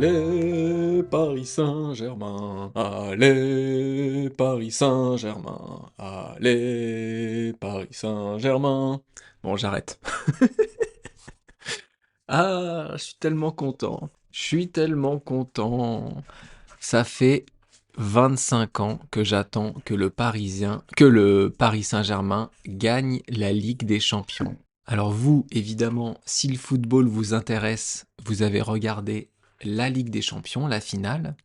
Allez, Paris Saint-Germain, allez, Paris Saint-Germain, allez, Paris Saint-Germain. Bon, j'arrête. Ah, je suis tellement content. Je suis tellement content. Ça fait 25 ans que j'attends que le Paris Saint-Germain gagne la Ligue des Champions. Alors vous, évidemment, si le football vous intéresse, vous avez regardé la Ligue des Champions, la finale.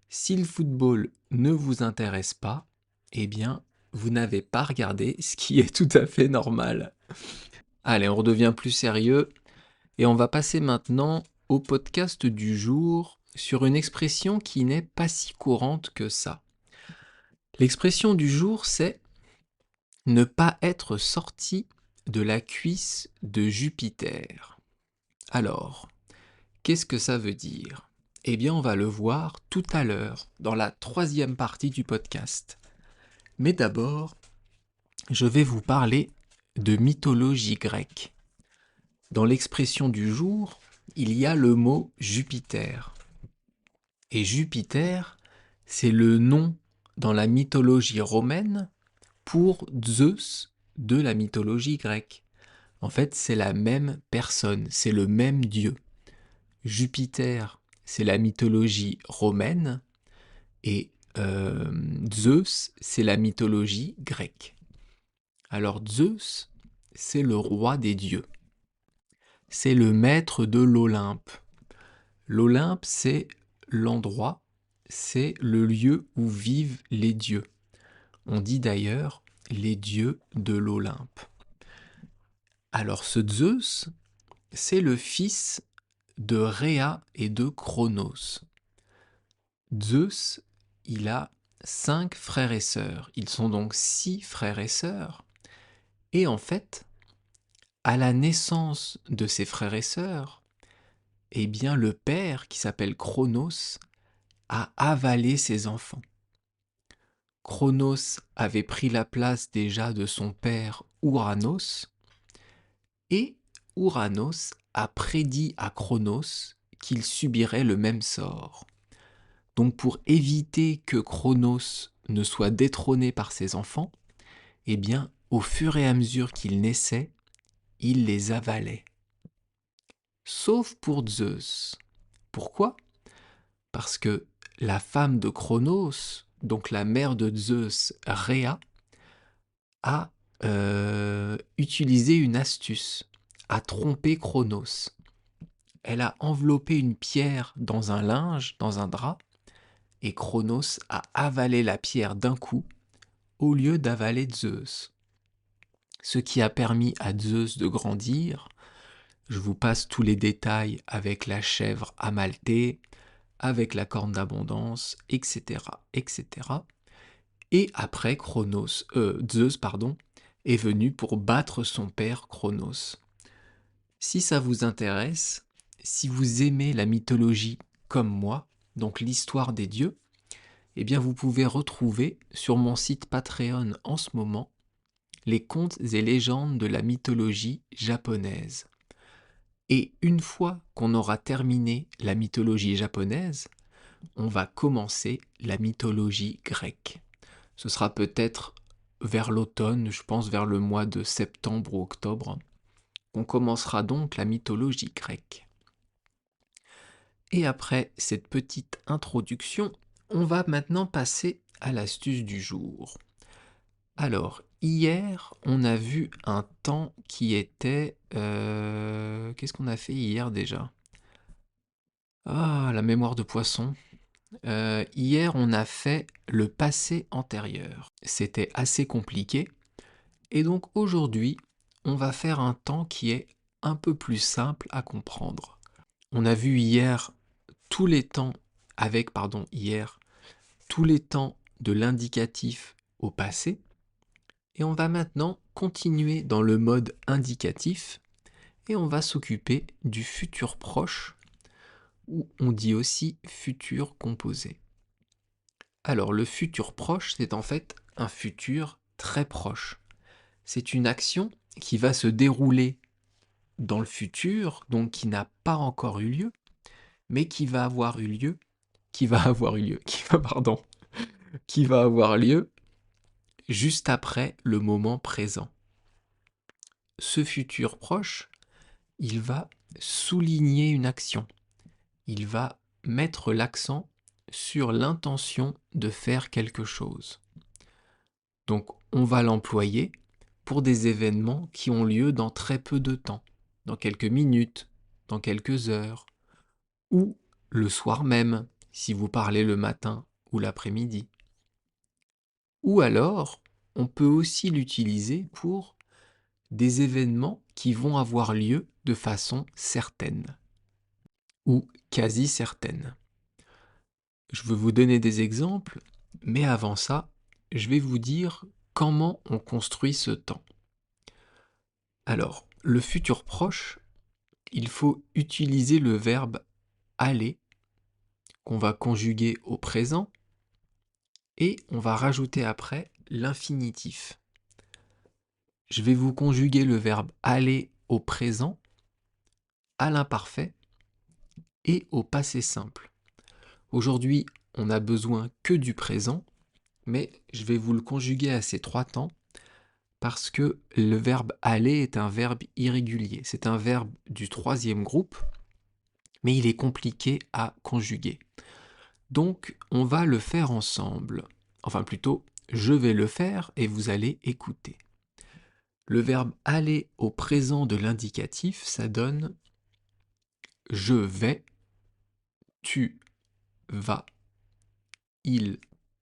Si le football ne vous intéresse pas, eh bien, vous n'avez pas regardé, ce qui est tout à fait normal. Allez, on redevient plus sérieux et on va passer maintenant au podcast du jour sur une expression qui n'est pas si courante que ça. L'expression du jour, c'est ne pas être sorti de la cuisse de Jupiter. Alors, qu'est-ce que ça veut dire? Eh bien, on va le voir tout à l'heure, dans la troisième partie du podcast. Mais d'abord, je vais vous parler de mythologie grecque. Dans l'expression du jour, il y a le mot Jupiter. Et Jupiter, c'est le nom dans la mythologie romaine pour Zeus de la mythologie grecque. En fait, c'est la même personne, c'est le même dieu. Jupiter, c'est la mythologie romaine, et Zeus, c'est la mythologie grecque. Alors Zeus, c'est le roi des dieux. C'est le maître de l'Olympe. L'Olympe, c'est l'endroit, c'est le lieu où vivent les dieux. On dit d'ailleurs les dieux de l'Olympe. Alors ce Zeus, c'est le fils de Rhea et de Cronos. Zeus, il a 5 frères et sœurs. Ils sont donc 6 frères et sœurs. Et en fait, à la naissance de ces frères et sœurs, eh bien le père, qui s'appelle Cronos, a avalé ses enfants. Cronos avait pris la place déjà de son père Ouranos, et Ouranos a prédit à Cronos qu'il subirait le même sort. Donc pour éviter que Cronos ne soit détrôné par ses enfants, eh bien, au fur et à mesure qu'ils naissaient, il les avalait. Sauf pour Zeus. Pourquoi? Parce que la femme de Cronos, donc la mère de Zeus, Rhea, a utilisé une astuce, a trompé Cronos. Elle a enveloppé une pierre dans un linge, dans un drap, et Cronos a avalé la pierre d'un coup au lieu d'avaler Zeus. Ce qui a permis à Zeus de grandir. Je vous passe tous les détails avec la chèvre amaltée, avec la corne d'abondance, etc., etc. Et après, Zeus est venu pour battre son père Cronos. Si ça vous intéresse, si vous aimez la mythologie comme moi, donc l'histoire des dieux, eh bien vous pouvez retrouver sur mon site Patreon en ce moment les contes et légendes de la mythologie japonaise. Et une fois qu'on aura terminé la mythologie japonaise, on va commencer la mythologie grecque. Ce sera peut-être vers l'automne, je pense vers le mois de septembre ou octobre. On commencera donc la mythologie grecque. Et après cette petite introduction, on va maintenant passer à l'astuce du jour. Alors, hier, on a vu un temps qui était... Qu'est-ce qu'on a fait hier déjà? Ah, la mémoire de poisson. Hier, on a fait le passé antérieur. C'était assez compliqué. Et donc aujourd'hui, on va faire un temps qui est un peu plus simple à comprendre. On a vu hier tous les temps, hier, tous les temps de l'indicatif au passé. Et on va maintenant continuer dans le mode indicatif et on va s'occuper du futur proche, ou on dit aussi futur composé. Alors le futur proche, c'est en fait un futur très proche. C'est une action qui va se dérouler dans le futur, donc qui n'a pas encore eu lieu, mais qui va avoir eu lieu, pardon, qui va avoir lieu juste après le moment présent. Ce futur proche, il va souligner une action. Il va mettre l'accent sur l'intention de faire quelque chose. Donc, on va l'employer pour des événements qui ont lieu dans très peu de temps, dans quelques minutes, dans quelques heures, ou le soir même, si vous parlez le matin ou l'après-midi. Ou alors, on peut aussi l'utiliser pour des événements qui vont avoir lieu de façon certaine, ou quasi certaine. Je veux vous donner des exemples, mais avant ça, je vais vous dire comment on construit ce temps. Alors, le futur proche, il faut utiliser le verbe aller qu'on va conjuguer au présent et on va rajouter après l'infinitif. Je vais vous conjuguer le verbe aller au présent, à l'imparfait et au passé simple. Aujourd'hui, on n'a besoin que du présent, mais je vais vous le conjuguer à ces 3 temps parce que le verbe aller est un verbe irrégulier. C'est un verbe du 3e groupe, mais il est compliqué à conjuguer. Donc, on va le faire ensemble. Enfin, plutôt, je vais le faire et vous allez écouter. Le verbe aller au présent de l'indicatif, ça donne je vais, tu vas, il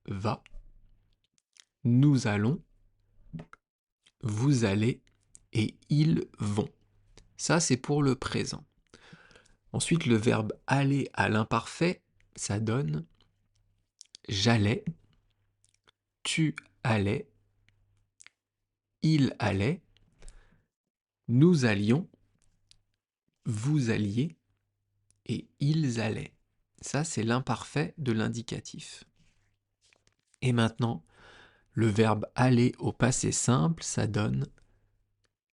va, nous allons, vous allez et ils vont. Ça, c'est pour le présent. Ensuite, le verbe aller à l'imparfait, ça donne j'allais, tu allais, il allait, nous allions, vous alliez et ils allaient. Ça, c'est l'imparfait de l'indicatif. Et maintenant, le verbe aller au passé simple, ça donne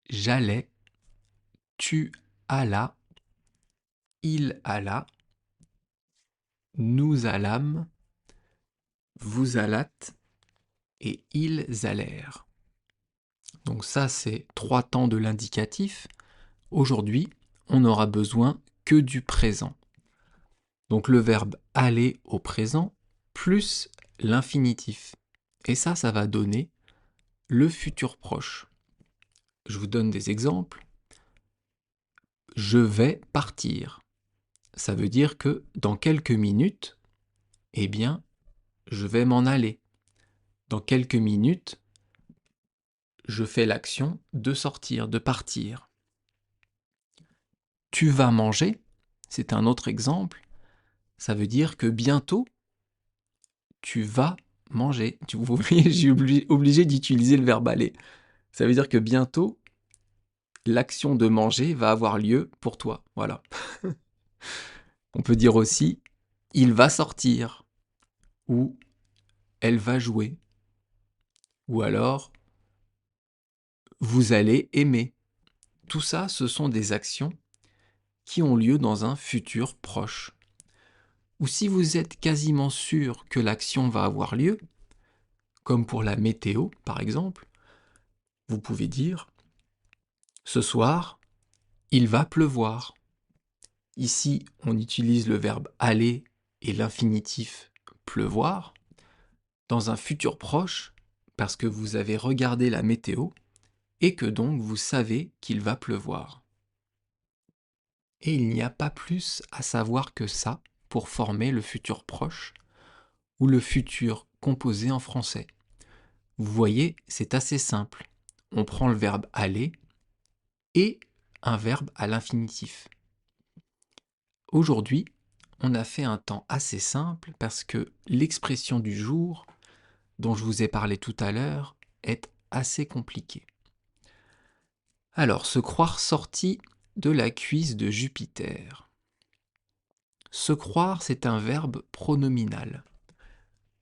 j'allais, tu allas, il alla, nous allâmes, vous allâtes et ils allèrent. Donc ça, c'est 3 temps de l'indicatif. Aujourd'hui, on n'aura besoin que du présent. Donc le verbe aller au présent plus l'infinitif. Et ça va donner le futur proche. Je vous donne des exemples. Je vais partir. Ça veut dire que dans quelques minutes, eh bien, je vais m'en aller. Dans quelques minutes, je fais l'action de sortir, de partir. Tu vas manger, c'est un autre exemple. Ça veut dire que bientôt, tu vas manger. Vous voyez, j'ai obligé d'utiliser le verbe aller. Ça veut dire que bientôt, l'action de manger va avoir lieu pour toi. Voilà. On peut dire aussi, il va sortir, ou elle va jouer, ou alors, vous allez aimer. Tout ça, ce sont des actions qui ont lieu dans un futur proche. Ou si vous êtes quasiment sûr que l'action va avoir lieu, comme pour la météo par exemple, vous pouvez dire « Ce soir, il va pleuvoir ». Ici, on utilise le verbe « aller » et l'infinitif « pleuvoir » dans un futur proche parce que vous avez regardé la météo et que donc vous savez qu'il va pleuvoir. Et il n'y a pas plus à savoir que ça pour former le futur proche ou le futur composé en français. Vous voyez, c'est assez simple. On prend le verbe aller et un verbe à l'infinitif. Aujourd'hui, on a fait un temps assez simple parce que l'expression du jour, dont je vous ai parlé tout à l'heure, est assez compliquée. Alors, se croire sorti de la cuisse de Jupiter. Se croire, c'est un verbe pronominal.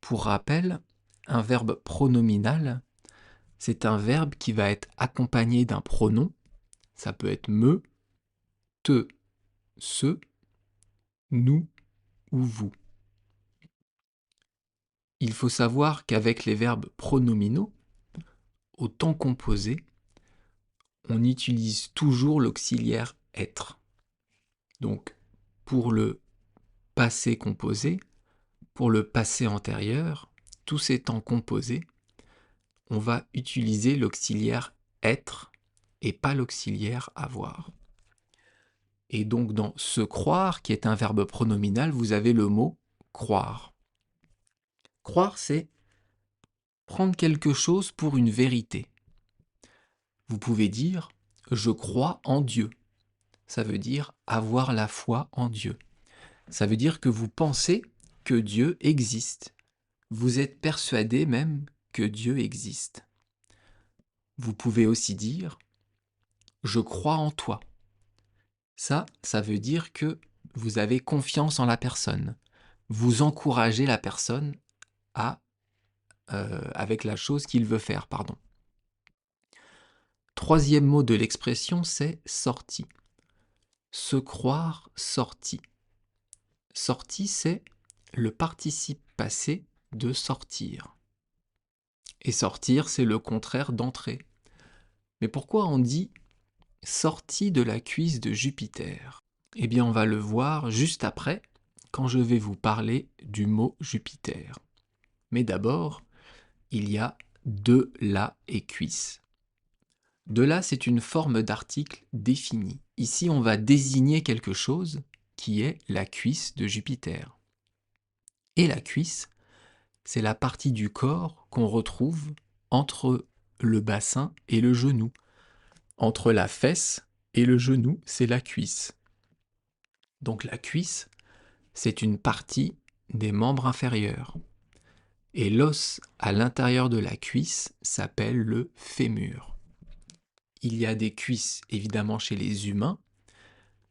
Pour rappel, un verbe pronominal, c'est un verbe qui va être accompagné d'un pronom. Ça peut être me, te, ce, nous ou vous. Il faut savoir qu'avec les verbes pronominaux, au temps composé, on utilise toujours l'auxiliaire être. Donc, pour le passé composé, pour le passé antérieur, tous ces temps composés, on va utiliser l'auxiliaire être et pas l'auxiliaire avoir. Et donc dans se croire, qui est un verbe pronominal, vous avez le mot croire. Croire, c'est prendre quelque chose pour une vérité. Vous pouvez dire je crois en Dieu. Ça veut dire avoir la foi en Dieu. Ça veut dire que vous pensez que Dieu existe. Vous êtes persuadé même que Dieu existe. Vous pouvez aussi dire je crois en toi. Ça veut dire que vous avez confiance en la personne. Vous encouragez la personne à avec la chose qu'il veut faire, pardon. Troisième mot de l'expression, c'est sorti. Se croire sorti. Sorti, c'est le participe passé de sortir. Et sortir, c'est le contraire d'entrer. Mais pourquoi on dit sorti de la cuisse de Jupiter? Eh bien, on va le voir juste après, quand je vais vous parler du mot Jupiter. Mais d'abord, il y a de la et cuisse. De là, c'est une forme d'article défini. Ici, on va désigner quelque chose qui est la cuisse de Jupiter. Et la cuisse, c'est la partie du corps qu'on retrouve entre le bassin et le genou. Entre la fesse et le genou, c'est la cuisse. Donc la cuisse, c'est une partie des membres inférieurs. Et l'os à l'intérieur de la cuisse s'appelle le fémur. Il y a des cuisses évidemment chez les humains,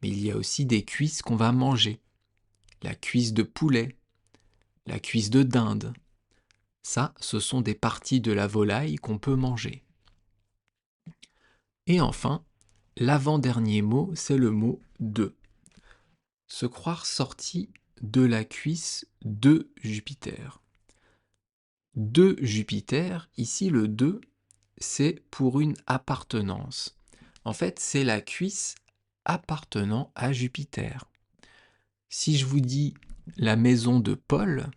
mais il y a aussi des cuisses qu'on va manger. La cuisse de poulet, la cuisse de dinde. Ça, ce sont des parties de la volaille qu'on peut manger. Et enfin, l'avant-dernier mot, c'est le mot de. Se croire sorti de la cuisse de Jupiter. De Jupiter, ici le de, c'est pour une appartenance. En fait, c'est la cuisse appartenant à Jupiter. Si je vous dis la maison de Paul,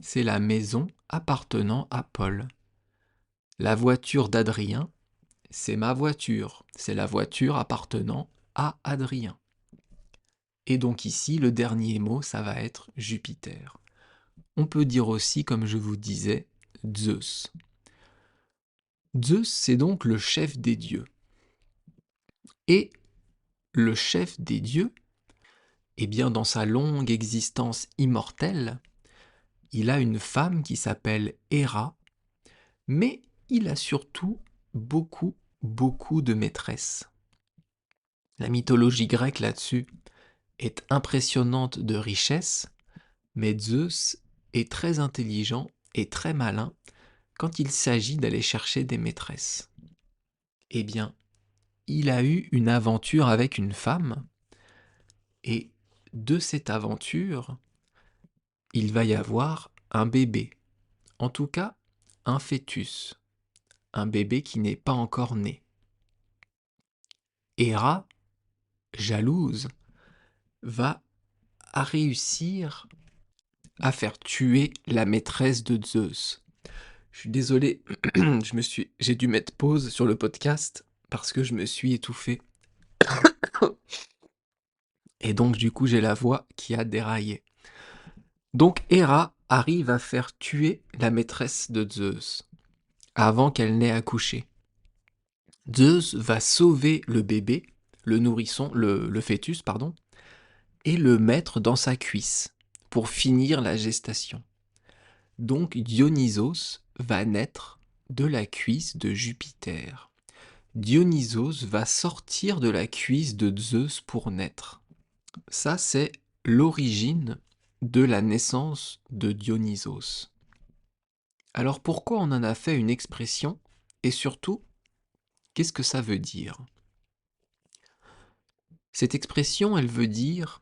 c'est la maison appartenant à Paul. La voiture d'Adrien, c'est ma voiture. C'est la voiture appartenant à Adrien. Et donc ici, le dernier mot, ça va être Jupiter. On peut dire aussi, comme je vous disais, Zeus. Zeus, c'est donc le chef des dieux. Et le chef des dieux, eh bien, dans sa longue existence immortelle, il a une femme qui s'appelle Héra, mais il a surtout beaucoup de maîtresses. La mythologie grecque là-dessus est impressionnante de richesse, mais Zeus est très intelligent et très malin quand il s'agit d'aller chercher des maîtresses. Eh bien, il a eu une aventure avec une femme, et de cette aventure, il va y avoir un bébé, en tout cas un fœtus, un bébé qui n'est pas encore né. Héra, jalouse, va réussir à faire tuer la maîtresse de Zeus. Je suis désolé, j'ai dû mettre pause sur le podcast parce que je me suis étouffé. Et donc du coup j'ai la voix qui a déraillé. Donc Héra arrive à faire tuer la maîtresse de Zeus avant qu'elle n'ait accouché. Zeus va sauver le bébé, le nourrisson, le fœtus, pardon, et le mettre dans sa cuisse pour finir la gestation. Donc Dionysos va naître de la cuisse de Jupiter. Dionysos va sortir de la cuisse de Zeus pour naître. Ça, c'est l'origine de la naissance de Dionysos. Alors pourquoi on en a fait une expression et surtout, qu'est-ce que ça veut dire? Cette expression, elle veut dire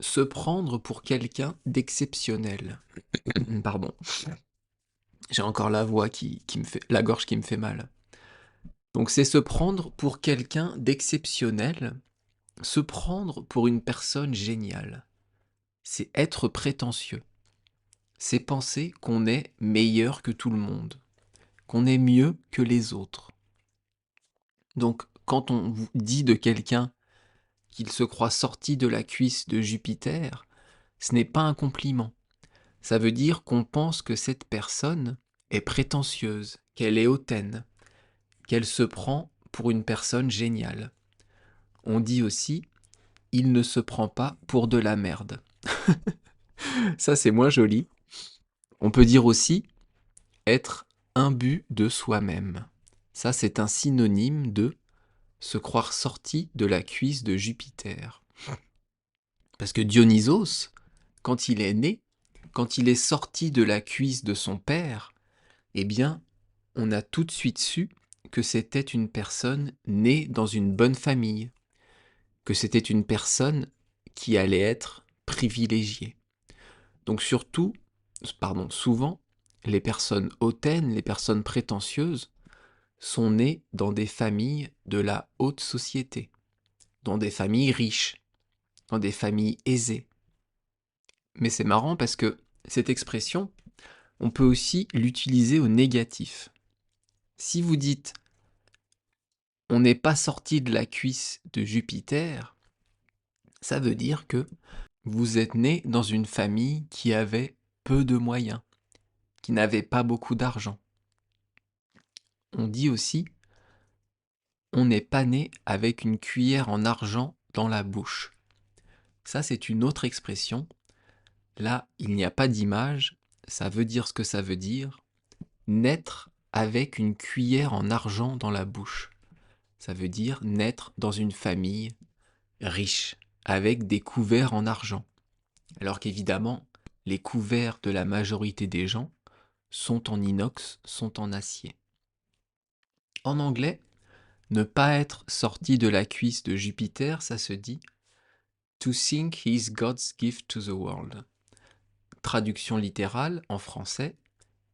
se prendre pour quelqu'un d'exceptionnel. Pardon, j'ai encore la voix qui me fait, la gorge qui me fait mal. Donc c'est se prendre pour quelqu'un d'exceptionnel, se prendre pour une personne géniale. C'est être prétentieux. C'est penser qu'on est meilleur que tout le monde, qu'on est mieux que les autres. Donc quand on vous dit de quelqu'un qu'il se croit sorti de la cuisse de Jupiter, ce n'est pas un compliment. Ça veut dire qu'on pense que cette personne est prétentieuse, qu'elle est hautaine, qu'elle se prend pour une personne géniale. On dit aussi, il ne se prend pas pour de la merde. Ça, c'est moins joli. On peut dire aussi être imbu de soi-même. Ça, c'est un synonyme de se croire sorti de la cuisse de Jupiter. Parce que Dionysos, quand il est né, quand il est sorti de la cuisse de son père, eh bien, on a tout de suite su que c'était une personne née dans une bonne famille, que c'était une personne qui allait être privilégiée. Donc souvent, les personnes hautaines, les personnes prétentieuses, sont nées dans des familles de la haute société, dans des familles riches, dans des familles aisées. Mais c'est marrant parce que cette expression, on peut aussi l'utiliser au négatif. Si vous dites on n'est pas sorti de la cuisse de Jupiter, ça veut dire que vous êtes né dans une famille qui avait peu de moyens, qui n'avait pas beaucoup d'argent. On dit aussi on n'est pas né avec une cuillère en argent dans la bouche. Ça, c'est une autre expression. Là, il n'y a pas d'image, ça veut dire ce que ça veut dire. Naître avec une cuillère en argent dans la bouche. Ça veut dire naître dans une famille riche, avec des couverts en argent. Alors qu'évidemment, les couverts de la majorité des gens sont en inox, sont en acier. En anglais, ne pas être sorti de la cuisse de Jupiter, ça se dit To think he is God's gift to the world. Traduction littérale en français,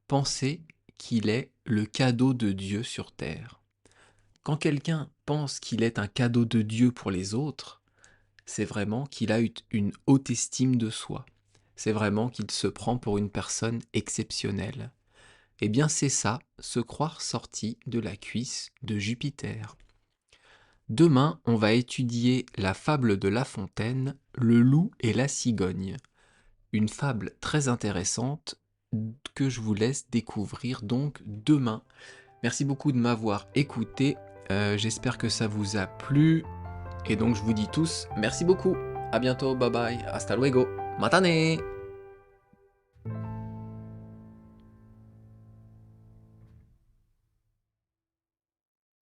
penser qu'il est le cadeau de Dieu sur terre. Quand quelqu'un pense qu'il est un cadeau de Dieu pour les autres, c'est vraiment qu'il a une haute estime de soi. C'est vraiment qu'il se prend pour une personne exceptionnelle. Eh bien c'est ça, se croire sorti de la cuisse de Jupiter. Demain, on va étudier la fable de La Fontaine, Le loup et la cigogne. Une fable très intéressante que je vous laisse découvrir donc demain. Merci beaucoup de m'avoir écouté, j'espère que ça vous a plu, et donc je vous dis tous merci beaucoup, à bientôt, bye bye, hasta luego, matane!